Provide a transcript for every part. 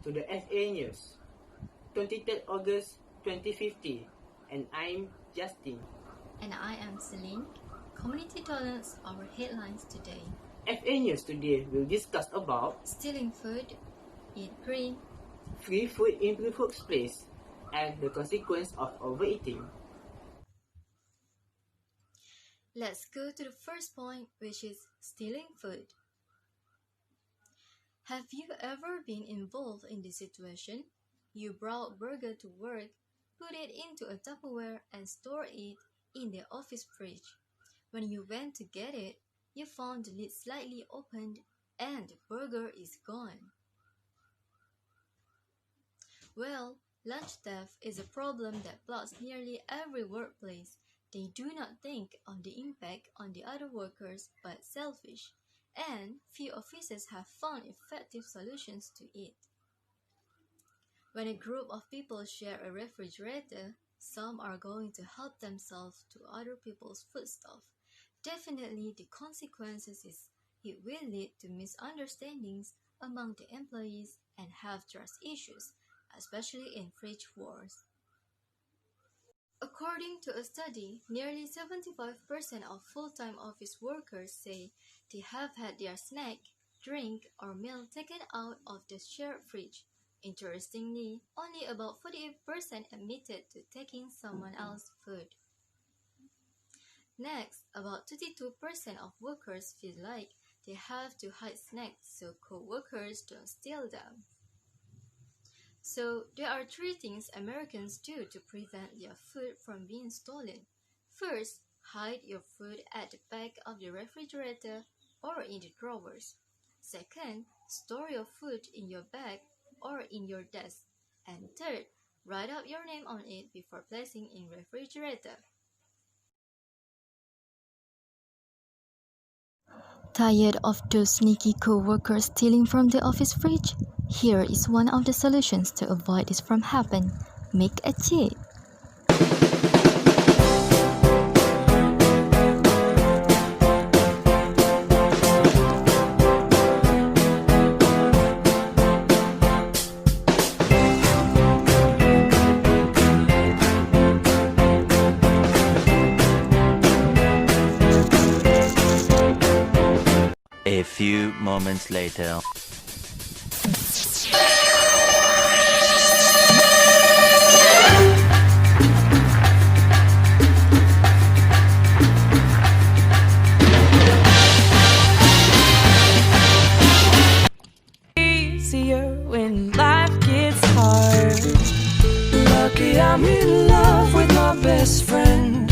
to the FA News, 23rd August 2050, and I'm Justin. And I am Celine. Community Donuts, our headlines today. FA News today will discuss about stealing food, eat green, free food in the workplace, and the consequence of overeating. Let's go to the first point, which is stealing food. Have you ever been involved in this situation? You brought burger to work, put it into a Tupperware and store it in the office fridge. When you went to get it, you found the lid slightly opened and the burger is gone. Well, lunch theft is a problem that plagues nearly every workplace. They do not think on the impact on the other workers but selfish, and few offices have found effective solutions to it. When a group of people share a refrigerator, some are going to help themselves to other people's foodstuff. Definitely the consequences is it will lead to misunderstandings among the employees and have trust issues, especially in fridge wars. According to a study, nearly 75% of full-time office workers say they have had their snack, drink, or meal taken out of the shared fridge. Interestingly, only about 48% admitted to taking someone else's food. Next, about 22% of workers feel like they have to hide snacks so co-workers don't steal them. So, there are three things Americans do to prevent their food from being stolen. First, hide your food at the back of the refrigerator or in the drawers. Second, store your food in your bag or in your desk. And third, write up your name on it before placing in refrigerator. Tired of those sneaky co-workers stealing from the office fridge? Here is one of the solutions to avoid this from happening. Make a cheat. A few moments later. Easier when life gets hard. Lucky I'm in love with my best friend.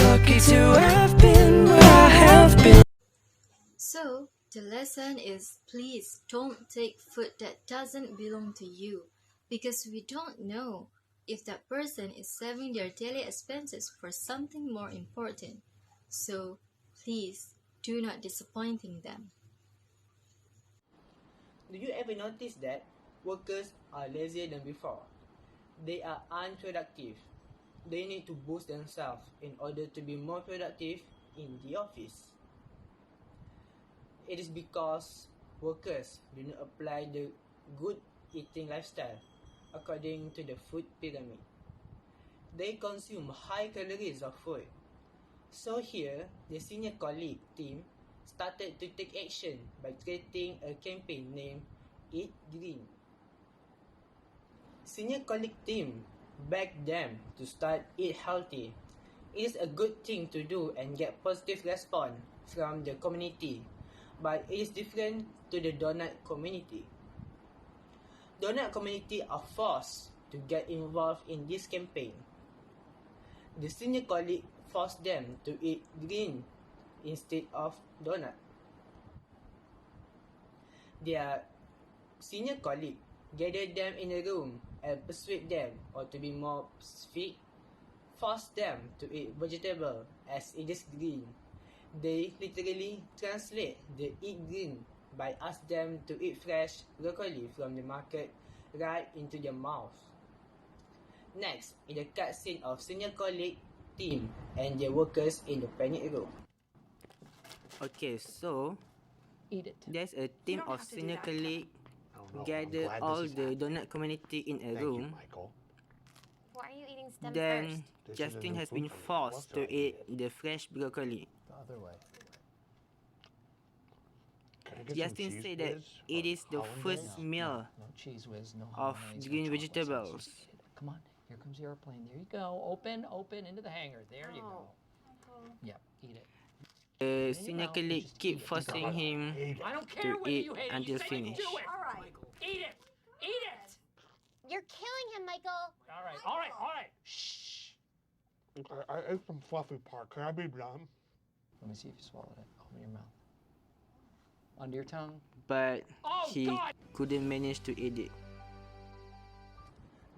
Lucky to have been where I have been. So, the lesson is please don't take food that doesn't belong to you, because we don't know if that person is saving their daily expenses for something more important. So, please do not disappointing them. Do you ever notice that workers are lazier than before? They are unproductive. They need to boost themselves in order to be more productive in the office. It is because workers do not apply the good eating lifestyle according to the food pyramid. They consume high calories of food. So here, the senior colleague team started to take action by creating a campaign named Eat Green. Senior colleague team begged them to start eat healthy. It is a good thing to do and get positive response from the community, but it is different to the donut community. Donut community are forced to get involved in this campaign. The senior colleague forced them to eat green instead of donut. Their senior colleague gathered them in a room and persuade them, or to be more specific, force them to eat vegetable as it is green. They literally translate the eat green by asking them to eat fresh broccoli from the market right into their mouth. Next is the cutscene of senior colleague team and their workers in the panic room. Okay, so Eat it. there's a team don't of have to do senior that, colleague. gather all the donut community in a room, Why are you eating stem then first? Justin has been forced to eat the fresh broccoli. The other way. Justin said that it is the first meal No cheese whiz, no of hollandaise, no green chocolate vegetables. sauce. Come on, here comes the airplane. There you go. Open, open into the hangar. There you go. Yep, eat it. The senior colleague keep forcing him I don't to care whether eat you hate it. until You say finish. do it. All right. Eat it. Eat it. You're killing him, Michael. All right. All right. All right. Shh. Okay, I ate some fluffy part. Can I be done? Let me see if you swallowed it. Open your mouth. Under your tongue. But Oh, he God. couldn't manage to eat it.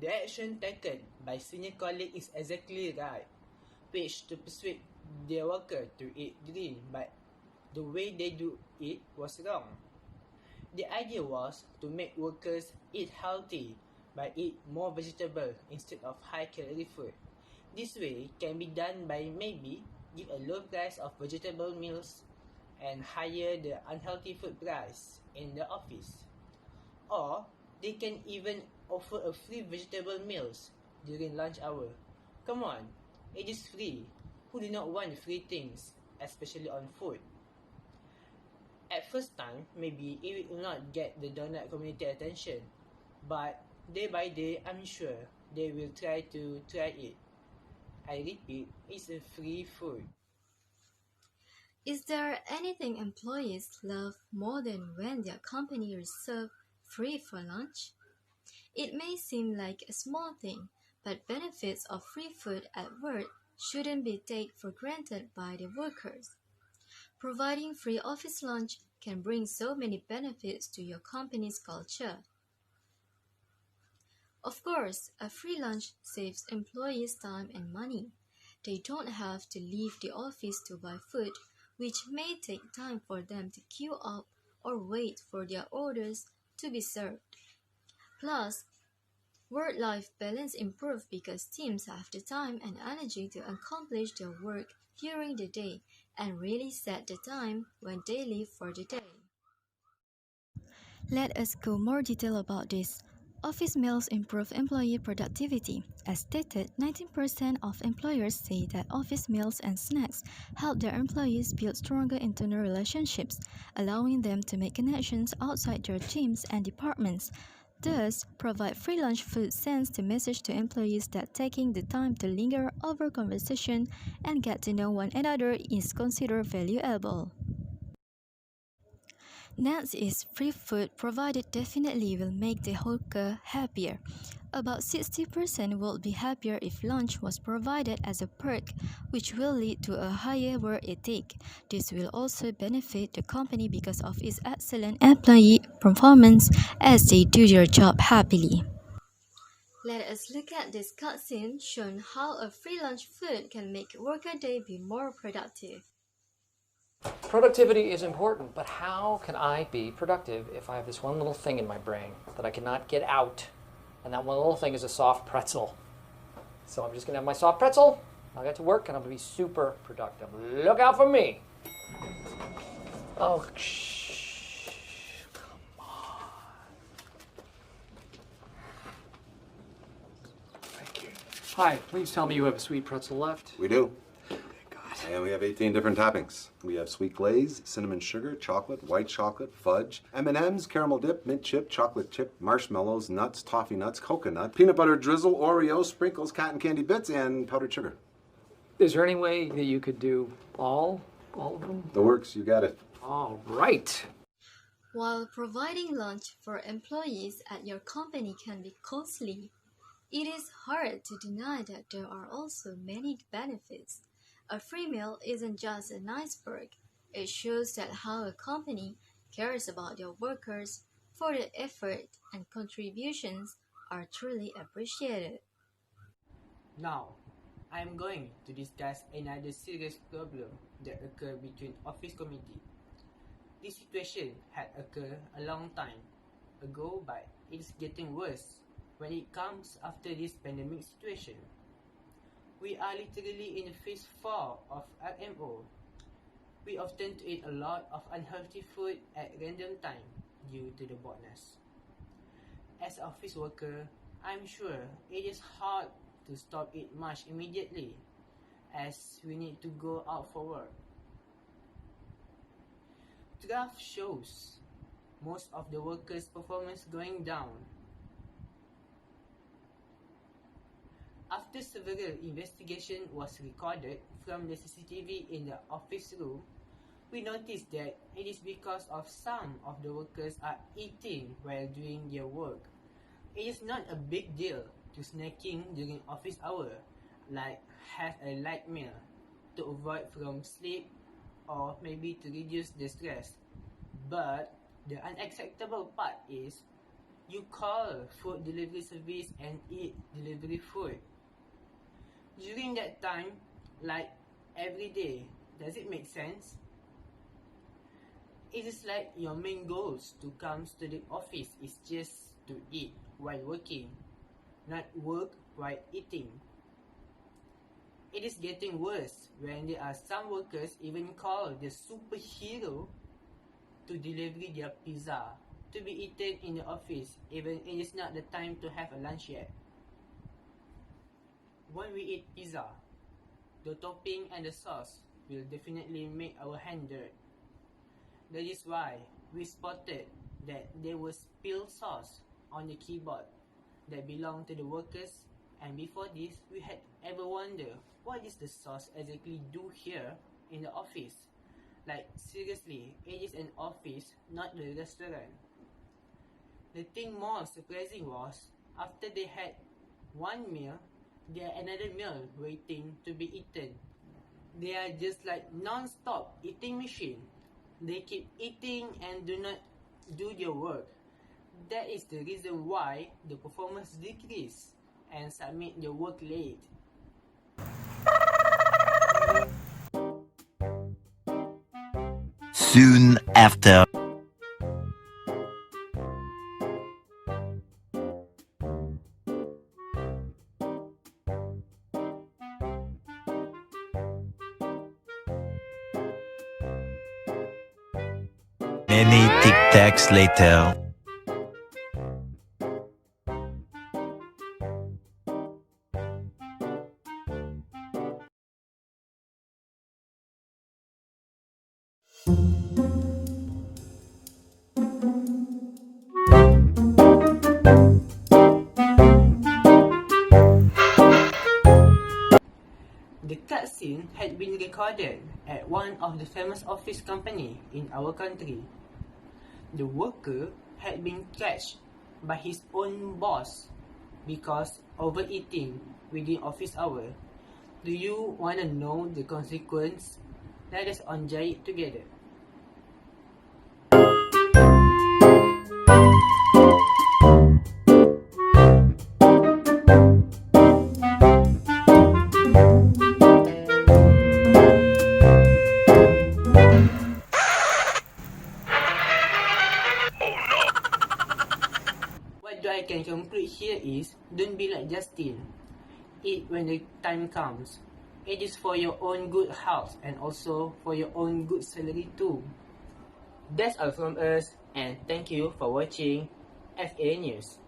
The action taken by senior colleague is exactly right, which to persuade their worker to eat green, but the way they do it was wrong. The idea was to make workers eat healthy by eat more vegetable instead of high-calorie food. This way can be done by maybe give a low price of vegetable meals and higher the unhealthy food price in the office. Or they can even offer a free vegetable meals during lunch hour. Come on, it is free. Who do not want free things, especially on food? At first time, maybe it will not get the donut community attention, but day by day, I'm sure they will try it. I repeat, it's a free food. Is there anything employees love more than when their company is served free for lunch? It may seem like a small thing, but benefits of free food at work shouldn't be taken for granted by the workers. Providing free office lunch can bring so many benefits to your company's culture. Of course, a free lunch saves employees time and money. They don't have to leave the office to buy food, which may take time for them to queue up or wait for their orders to be served. Plus, work-life balance improves because teams have the time and energy to accomplish their work during the day and really set the time when they leave for the day. Let us go more detail about this. Office meals improve employee productivity. As stated, 19% of employers say that office meals and snacks help their employees build stronger internal relationships, allowing them to make connections outside their teams and departments. Thus, provide free lunch food sends the message to employees that taking the time to linger over conversation and get to know one another is considered valuable. Next is free food provided definitely will make the worker happier. About 60% will be happier if lunch was provided as a perk, which will lead to a higher work ethic. This will also benefit the company because of its excellent employee performance as they do their job happily. Let us look at this cutscene showing how a free lunch food can make a worker day be more productive. Productivity is important, but how can I be productive if I have this one little thing in my brain that I cannot get out? And that one little thing is a soft pretzel. So I'm just going to have my soft pretzel, I'll get to work, and I'm going to be super productive. Look out for me. Oh, shh. Come on. Thank you. Hi, please tell me you have a sweet pretzel left. We do. And we have 18 different toppings. We have sweet glaze, cinnamon sugar, chocolate, white chocolate, fudge, M&Ms, caramel dip, mint chip, chocolate chip, marshmallows, nuts, toffee nuts, coconut, peanut butter drizzle, Oreos, sprinkles, cotton candy bits, and powdered sugar. Is there any way that you could do all of them? The works, you got it. All right. While providing lunch for employees at your company can be costly, it is hard to deny that there are also many benefits. A free meal isn't just a nice perk. It shows that how a company cares about their workers, for their effort and contributions are truly appreciated. Now, I am going to discuss another serious problem that occurred between office committee. This situation had occurred a long time ago, but it's getting worse when it comes after this pandemic situation. We are literally in phase 4 of RMO. We often eat a lot of unhealthy food at random time due to the boredom. As an office worker, I'm sure it is hard to stop it much immediately, as we need to go out for work. Graph shows most of the workers' performance going down. After several investigation was recorded from the CCTV in the office room, we noticed that it is because of some of the workers are eating while doing their work. It is not a big deal to snacking during office hour, like have a light meal to avoid from sleep or maybe to reduce the stress. But the unacceptable part is you call food delivery service and eat delivery food. During that time, like every day, does it make sense? It is like your main goals to come to the office is just to eat while working, not work while eating. It is getting worse when there are some workers even call the superhero to deliver their pizza to be eaten in the office, even it is not the time to have a lunch yet. When we eat pizza, the topping and the sauce will definitely make our hand dirt. That is why we spotted that there was spilled sauce on the keyboard that belonged to the workers, and before this we had ever wondered what does the sauce exactly do here in the office. Like seriously, it is an office, not the restaurant. The thing more surprising was, after they had one meal, there are another meal waiting to be eaten. They are just like non-stop eating machine. They keep eating and do not do their work. That is the reason why the performance decrease and submit their work late. Soon after. Many tic-tacs later. The cutscene had been recorded at one of the famous office company in our country. The worker had been catched by his own boss because overeating within office hour. Do you want to know the consequence? Let us enjoy it together. What I can conclude here is, don't be like Justin. Eat when the time comes. It is for your own good health and also for your own good salary too. That's all from us, and thank you for watching FA News.